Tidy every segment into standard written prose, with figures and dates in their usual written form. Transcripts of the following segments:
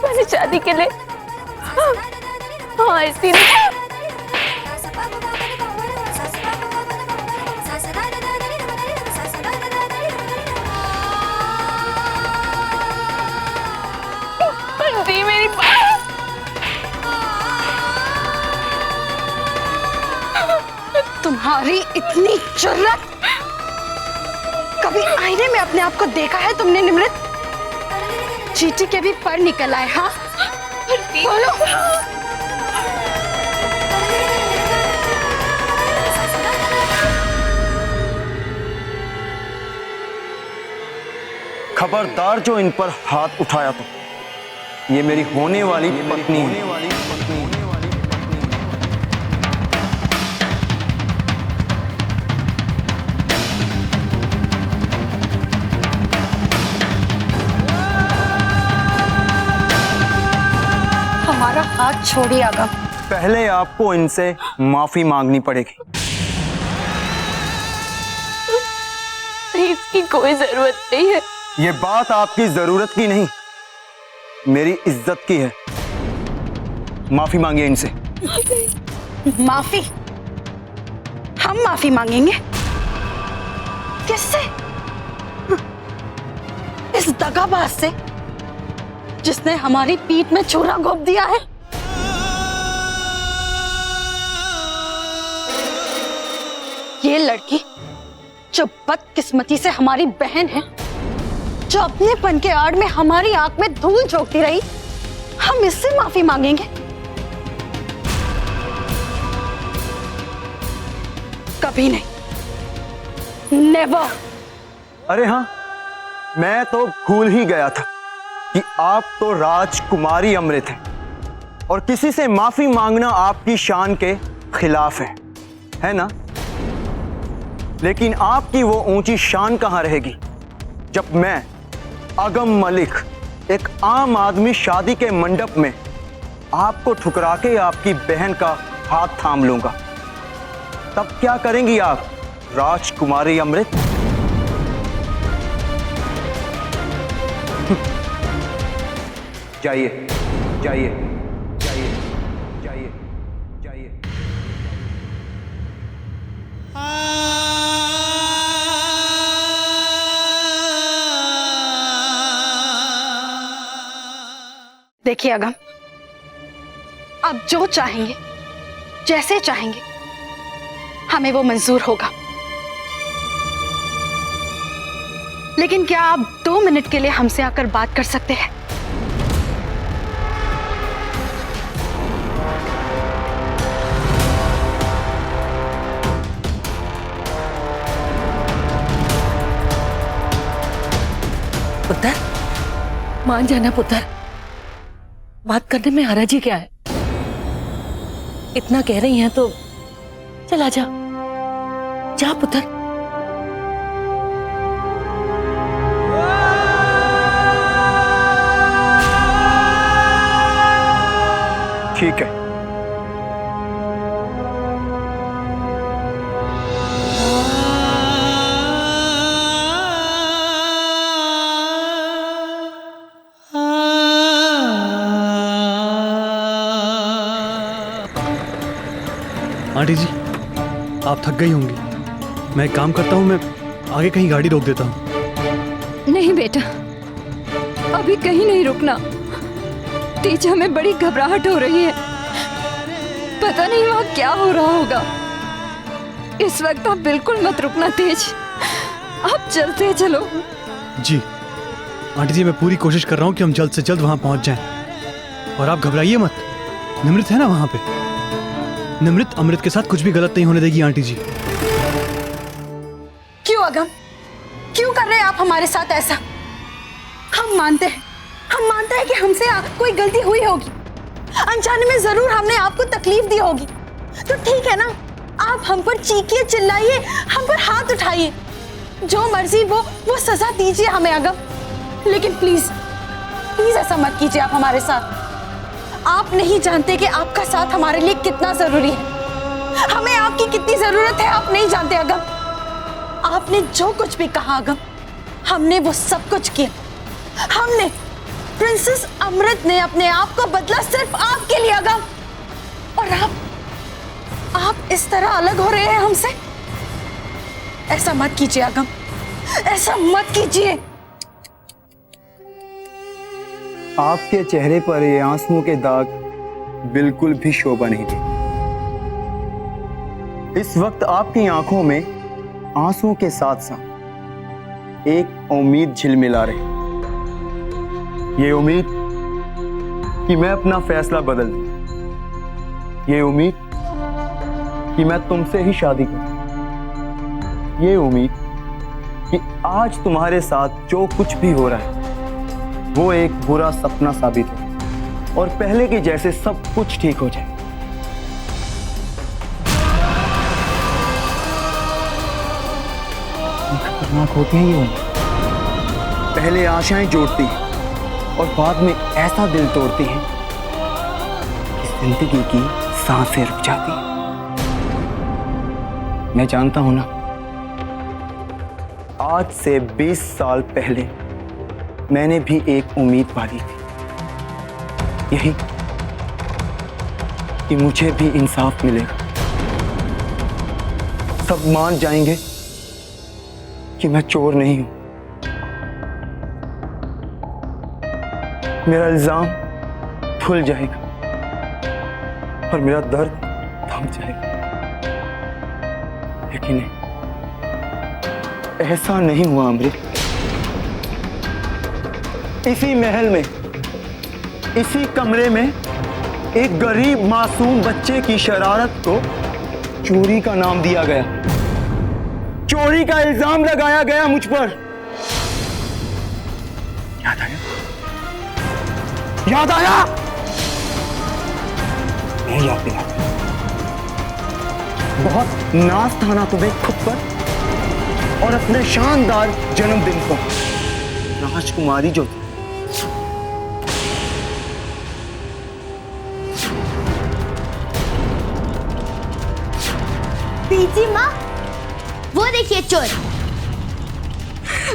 मैंने शादी के लिए हाँ इसीलिए दी मेरी बात। तुम्हारी इतनी जुर्रत! कभी आईने में अपने आप को देखा है तुमने निमृत? चीटी के भी पर निकल आए। हाँ बोलो। खबरदार जो इन पर हाथ उठाया तो ये मेरी होने वाली पत्नी है। हमारा हाथ छोड़िए आगम। पहले आपको इनसे माफी मांगनी पड़ेगी। इसकी कोई जरूरत नहीं है। ये बात आपकी जरूरत की नहीं, मेरी इज्जत की है। माफी मांगिए इनसे। माफी? हम माफी मांगेंगे? किससे? इस दगाबाज से जिसने हमारी पीठ में छुरा घोंप दिया है। ये लड़की जो बदकिस्मती से हमारी बहन है, जो अपनेपन के आड़ में हमारी आंख में धूल झोंकती रही, हम इससे माफी मांगेंगे? कभी नहीं। नेवर। अरे हाँ, मैं तो भूल ही गया था कि आप तो राजकुमारी अमृत हैं और किसी से माफी मांगना आपकी शान के खिलाफ है ना? लेकिन आपकी वो ऊंची शान कहां रहेगी जब मैं अगम मलिक एक आम आदमी शादी के मंडप में आपको ठुकरा के आपकी बहन का हाथ थाम लूंगा। तब क्या करेंगी आप राजकुमारी अमृत? जाइए जाइए जाइए जाइए जाइए। देखिए अगम, आप जो चाहेंगे, जैसे चाहेंगे, हमें वो मंजूर होगा। लेकिन क्या आप 2 मिनट के लिए हमसे आकर बात कर सकते हैं? पुत्र, मान जाना पुत्र, बात करने में हरज ही क्या है? इतना कह रही हैं तो चला जा, जा पुत्र। ठीक है। आंटी जी, आप थक गई होंगी। मैं एक काम करता हूँ, मैं आगे कहीं गाड़ी रोक देता हूँ। नहीं बेटा, अभी कहीं नहीं रुकना। तेज, में बड़ी घबराहट हो रही है। पता नहीं वहां क्या हो रहा होगा। इस वक्त आप बिल्कुल मत रुकना तेज, आप चलते चलो। जी आंटी जी, मैं पूरी कोशिश कर रहा हूँ कि हम जल्द से जल्द वहां पहुंच जाएं। और आप घबराइए मत, निमृत है ना वहां पे। निमृत अमृत के साथ कुछ भी गलत नहीं होने देगी आंटी जी। क्यों अगम, क्यों कर रहे हैं आप हमारे साथ ऐसा? हम मानते हैं कि हमसे कोई गलती हुई होगी, अनजाने में जरूर हमने आपको तकलीफ दी होगी। तो ठीक है ना, आप हम पर चीखिए, चिल्लाइए, हम पर हाथ उठाइए, जो मर्जी वो सजा दीजिए हमें अगम। लेकिन प्लीज प्लीज ऐसा मत कीजिए आप हमारे साथ। आप नहीं जानते कि आपका साथ हमारे लिए कितना जरूरी है। हमें आपकी कितनी जरूरत है आप नहीं जानते अगम। आपने जो कुछ भी कहा अगम, हमने वो सब कुछ किया। हमने, प्रिंसेस अमृत ने अपने आप को बदला सिर्फ आपके लिए अगम। और आप इस तरह अलग हो रहे हैं हमसे। ऐसा मत कीजिए अगम, ऐसा मत कीजिए। आपके चेहरे पर ये आंसुओं के दाग बिल्कुल भी शोभा नहीं देते। इस वक्त आपकी आंखों में आंसुओं के साथ साथ एक उम्मीद झिलमिला रही। ये उम्मीद कि मैं अपना फैसला बदल दूं, ये उम्मीद कि मैं तुमसे ही शादी करूं, ये उम्मीद कि आज तुम्हारे साथ जो कुछ भी हो रहा है वो एक बुरा सपना साबित हो और पहले के जैसे सब कुछ ठीक हो जाए। खतरनाक होते हैं ये, पहले आशाएं जोड़ती हैं और बाद में ऐसा दिल तोड़ती हैं कि जिंदगी की सांसें रुक जाती हैं। मैं जानता हूं ना, आज से 20 साल पहले मैंने भी एक उम्मीद पाली थी, यही कि मुझे भी इंसाफ मिलेगा, सब मान जाएंगे कि मैं चोर नहीं हूं, मेरा इल्जाम धुल जाएगा और मेरा दर्द थम जाएगा। लेकिन ऐसा नहीं हुआ अमृत। इसी महल में, इसी कमरे में एक गरीब मासूम बच्चे की शरारत को चोरी का नाम दिया गया, चोरी का इल्जाम लगाया गया मुझ पर। याद आया? याद आया? मैं याद दिला। बहुत नाज था ना तुम्हें खुद पर और अपने शानदार जन्मदिन पर। राजकुमारी जो थी, पीजी माँ, वो देखिए चोर।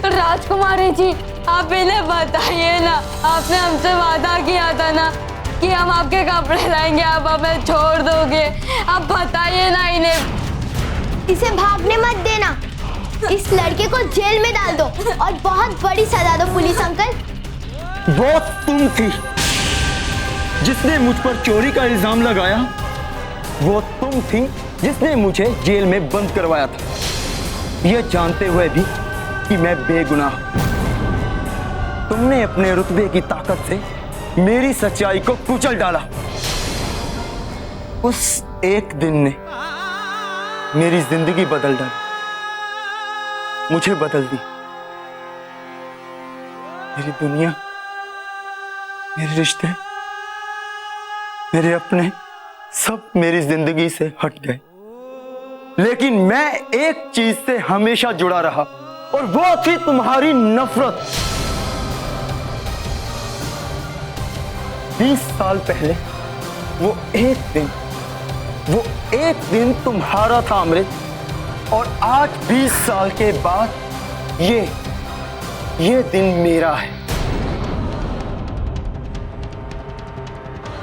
राजकुमारी जी, आप इन्हें बताइए ना, आपने हमसे वादा किया था ना कि हम आपके कपड़े लाएंगे, आप हमें छोड़ दोगे। आप बताइए ना इन्हें। इसे भागने मत देना, इस लड़के को जेल में डाल दो और बहुत बड़ी सजा दो पुलिस अंकल। वो तुम थी जिसने मुझ पर चोरी का इल्जाम लगाया, वो तुम थी जिसने मुझे जेल में बंद करवाया था, यह जानते हुए भी कि मैं बेगुनाह। तुमने अपने रुतबे की ताकत से मेरी सच्चाई को कुचल डाला। उस एक दिन ने मेरी जिंदगी बदल डाली, मुझे बदल दी। मेरी दुनिया, मेरे रिश्ते, मेरे अपने सब मेरी जिंदगी से हट गए। लेकिन मैं एक चीज से हमेशा जुड़ा रहा और वो थी तुम्हारी नफरत। 20 साल पहले वो एक दिन तुम्हारा था अमृत, और आज 20 साल के बाद ये दिन मेरा है।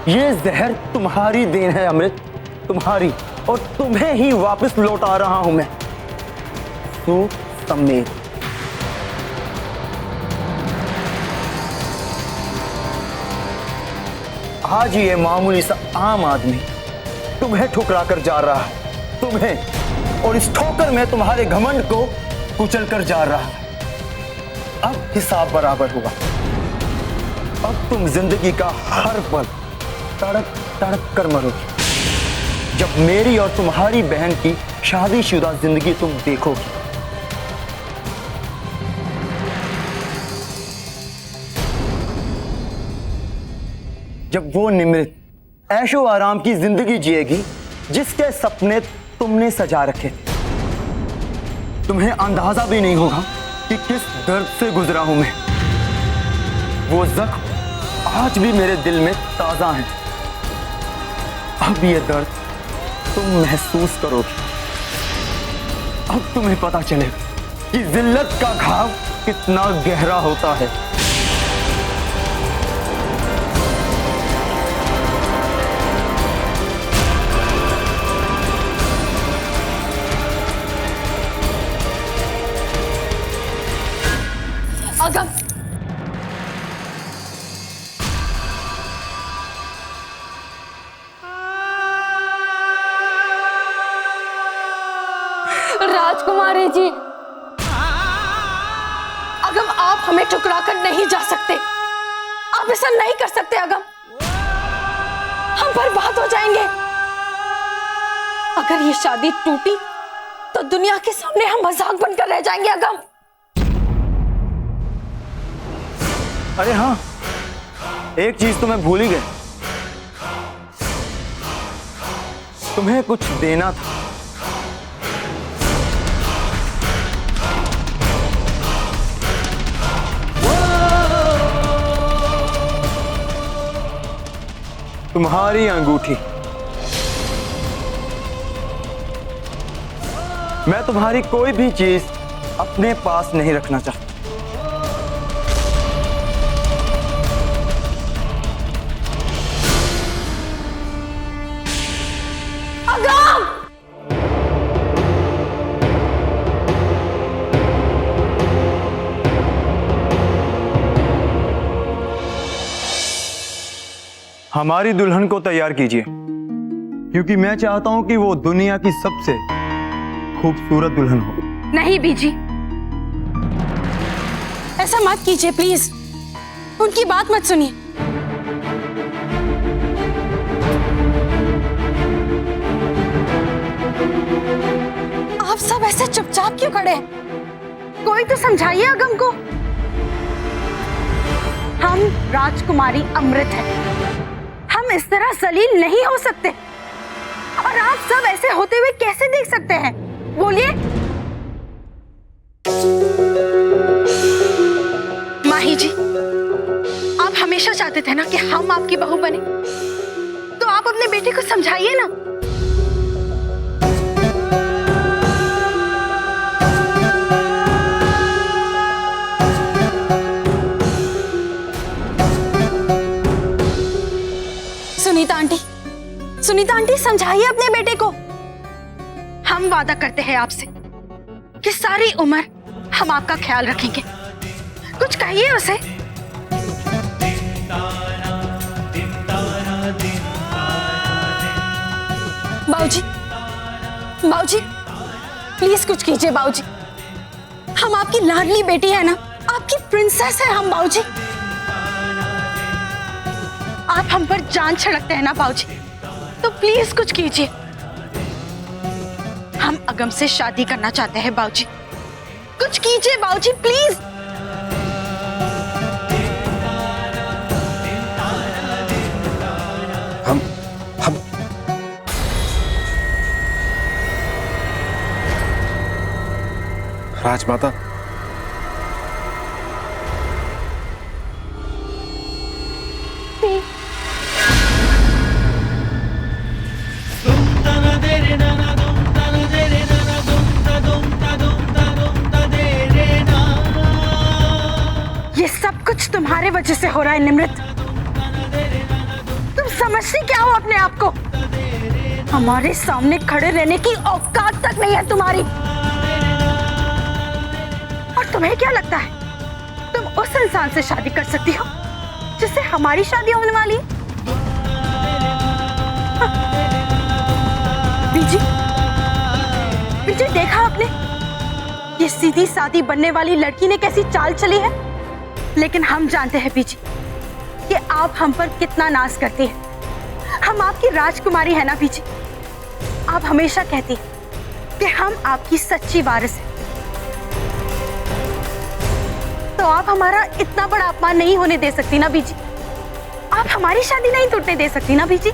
ये जहर तुम्हारी देन है अमृत, तुम्हारी, और तुम्हें ही वापस लौटा रहा हूं मैं, सूद समेत। आज ये मामूली सा आम आदमी तुम्हें ठुकरा कर जा रहा है, तुम्हें, और इस ठोकर में तुम्हारे घमंड को कुचल कर जा रहा है। अब हिसाब बराबर हुआ। अब तुम जिंदगी का हर पल तड़प तड़प कर मरोगी जब मेरी और तुम्हारी बहन की शादीशुदा जिंदगी तुम देखोगी। जब वो निमृत ऐशो आराम की जिंदगी जिएगी जिसके सपने तुमने सजा रखे थे। तुम्हें अंदाजा भी नहीं होगा कि किस दर्द से गुजरा हूं मैं। वो जख्म आज भी मेरे दिल में ताजा है। अब ये दर्द तुम महसूस करोगे। अब तुम्हें पता चलेगा कि जिल्लत का घाव कितना गहरा होता है। हमें ठुकरा कर नहीं जा सकते। आप ऐसा नहीं कर सकते अगम, हम बर्बाद हो जाएंगे। अगर ये शादी टूटी तो दुनिया के सामने हम मजाक बनकर रह जाएंगे अगम। अरे हाँ, एक चीज तो मैं भूल ही गया, तुम्हें कुछ देना था। तुम्हारी अंगूठी। मैं तुम्हारी कोई भी चीज अपने पास नहीं रखना चाहता। हमारी दुल्हन को तैयार कीजिए, क्योंकि मैं चाहता हूं कि वो दुनिया की सबसे खूबसूरत दुल्हन हो। नहीं बीजी, ऐसा मत कीजिए प्लीज, उनकी बात मत सुनिए। आप सब ऐसे चुपचाप क्यों खड़े हैं? कोई तो समझाइए अगम को। हम राजकुमारी अमृत हैं, हम इस तरह जलील नहीं हो सकते। और आप सब ऐसे होते हुए कैसे देख सकते हैं? बोलिए। माही जी, आप हमेशा चाहते थे ना कि हम आपकी बहू बने, तो आप अपने बेटे को समझाइए ना। सुनीता आंटी समझाइए अपने बेटे को। हम वादा करते हैं आपसे कि सारी उम्र हम आपका ख्याल रखेंगे। कुछ कहिए उसे। बाबूजी, बाबूजी प्लीज कुछ कीजिए बाबूजी। हम आपकी लाडली बेटी है ना, आपकी प्रिंसेस है हम बाबूजी। आप हम पर जान छिड़कते हैं ना बाबूजी, तो प्लीज कुछ कीजिए। हम अगम से शादी करना चाहते हैं बाबूजी, कुछ कीजिए बाबूजी प्लीज। हम राजमाता, ये सब कुछ तुम्हारे वजह से हो रहा है निमृत। तुम समझती क्या हो अपने आप को? हमारे सामने खड़े रहने की औकात तक नहीं है तुम्हारी। और तुम्हें क्या लगता है तुम उस इंसान से शादी कर सकती हो जिससे हमारी शादी होने वाली है? बीजी, बीजी देखा आपने ये सीधी सादी बनने वाली लड़की ने कैसी चाल चली है? लेकिन हम जानते हैं बीजी कि आप हम पर कितना नाज करती हैं। हम आपकी राजकुमारी है ना बीजी। आप हमेशा कहती हैं कि हम आपकी सच्ची वारिस हैं। तो आप हमारा इतना बड़ा अपमान नहीं होने दे सकती ना बीजी। आप हमारी शादी नहीं टूटने दे सकती ना बीजी।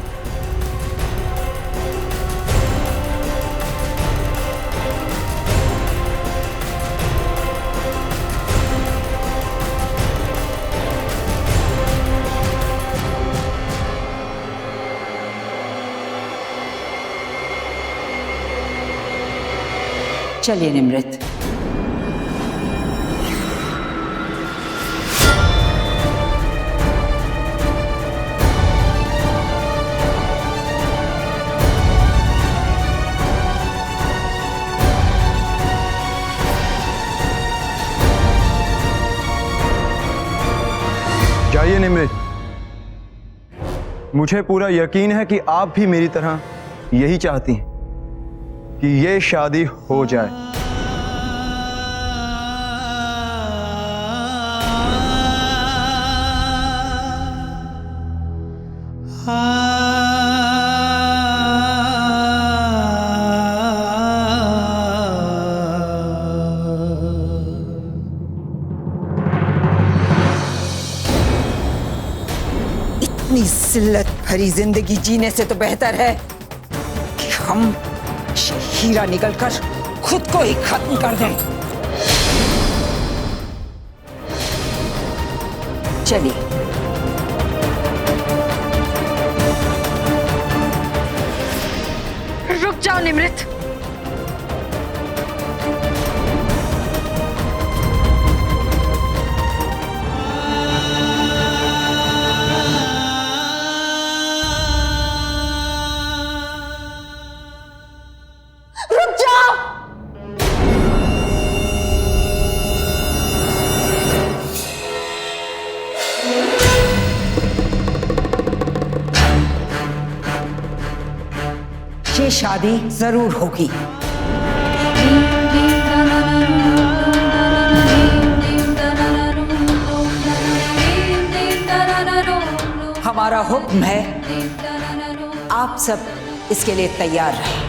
चलिए निमृत। जाइए निमृत। मुझे पूरा यकीन है कि आप भी मेरी तरह यही चाहती हैं कि ये शादी हो जाए। इतनी जिल्लत भरी जिंदगी जीने से तो बेहतर है कि हम हीरा निकलकर खुद को ही खत्म कर दें। चलिए। रुक जाओ निमृत। रुक जाओ। ये शादी जरूर होगी। हमारा हुक्म है, आप सब इसके लिए तैयार रहें।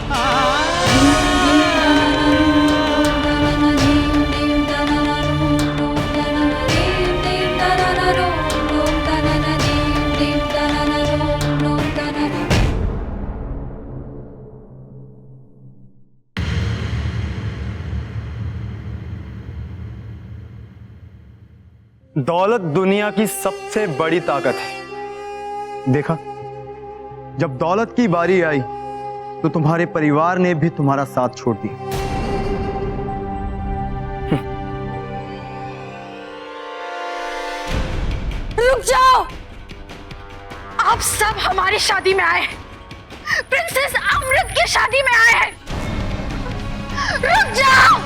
दौलत दुनिया की सबसे बड़ी ताकत है। देखा, जब दौलत की बारी आई तो तुम्हारे परिवार ने भी तुम्हारा साथ छोड़ दिया। रुक जाओ। आप सब हमारी शादी में आए हैं, प्रिंसेस अमृत की शादी में आए हैं। रुक जाओ।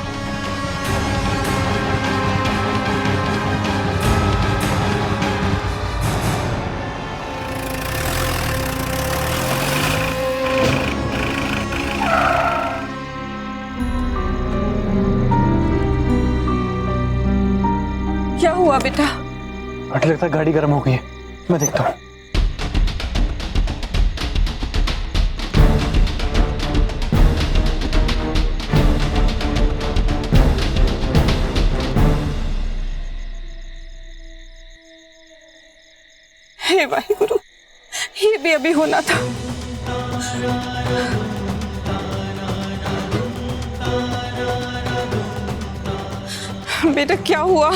क्या हुआ बेटा? आंटी लगता है गाड़ी गर्म हो गई है, मैं देखता हूँ। हे वाहिगुरु, ये भी अभी होना था। बेटा क्या हुआ?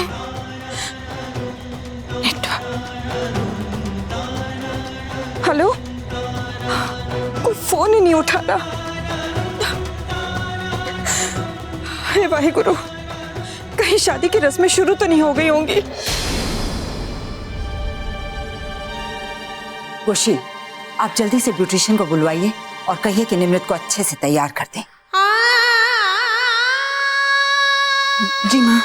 हेलो, कोई फोन ही नहीं उठा रहा। हे वाहिगुरु, कहीं शादी की रस्में शुरू तो नहीं हो गई होंगी? खुशी, आप जल्दी से ब्यूटिशियन को बुलवाइए और कहिए कि निमृत को अच्छे से तैयार कर दें। जी माँ।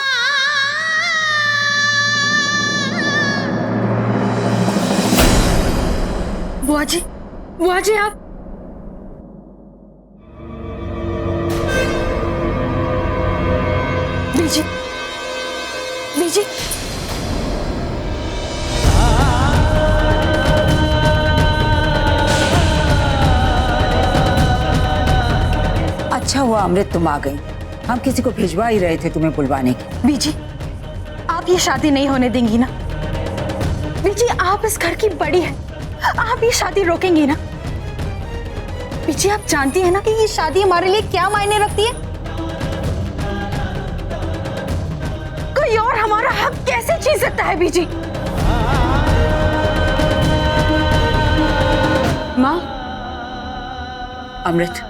बुआ जी आप। बीजी, बीजी। अच्छा हुआ अमृत तुम आ गई, हम किसी को भिजवा ही रहे थे तुम्हें बुलवाने की। बीजी, आप ये शादी नहीं होने देंगी ना? बीजी, आप इस घर की बड़ी हैं, आप ये शादी रोकेंगी ना? बीजी, आप जानती हैं ना कि ये शादी हमारे लिए क्या मायने रखती है? कोई और हमारा हक कैसे छीन सकता है बीजी? माँ, अमृत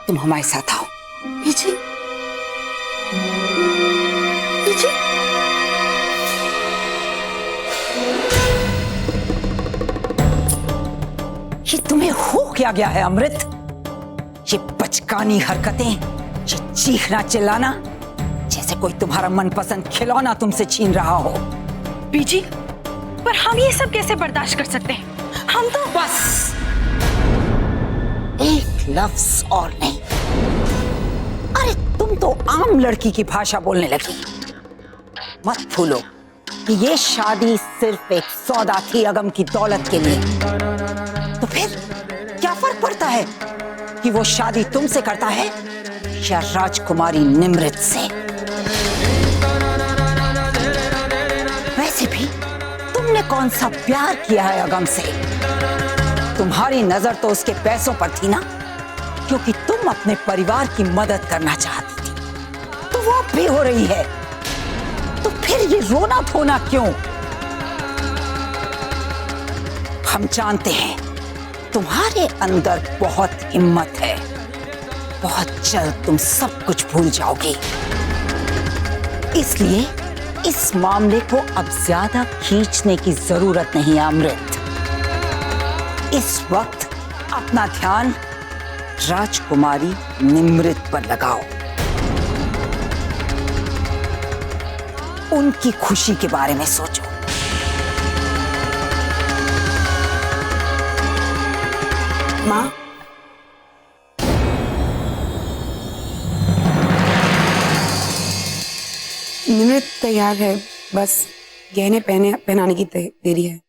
तुम हमारे साथ आओ। बीजी, बीजी। ये तुम्हें हो क्या गया है अमृत? ये बचकानी हरकतें, ये चीखना चिल्लाना, जैसे कोई तुम्हारा मनपसंद खिलौना तुमसे छीन रहा हो। बीजी, पर हम ये सब कैसे बर्दाश्त कर सकते हैं? हम तो बस एक लफ्ज और नहीं। अरे तुम तो आम लड़की की भाषा बोलने लगी। मत भूलो कि ये शादी सिर्फ एक सौदा थी अगम की दौलत के लिए। तो फिर क्या फर्क पड़ता है कि वो शादी तुमसे करता है या राजकुमारी निमृत से? वैसे भी तुमने तुमने कौन सा प्यार किया है अगम से? तुम्हारी नजर तो उसके पैसों पर थी ना, क्योंकि तुम अपने परिवार की मदद करना चाहती थी, तो वो भी हो रही है। तो फिर ये रोना धोना क्यों? हम जानते हैं तुम्हारे अंदर बहुत हिम्मत है, बहुत जल्द तुम सब कुछ भूल जाओगे। इसलिए इस मामले को अब ज्यादा खींचने की जरूरत नहीं है अमृत। इस वक्त अपना ध्यान राजकुमारी निमृत पर लगाओ। उनकी खुशी के बारे में सोचो। माँ, निमृत तैयार है, बस गहने पहनाने की देरी है।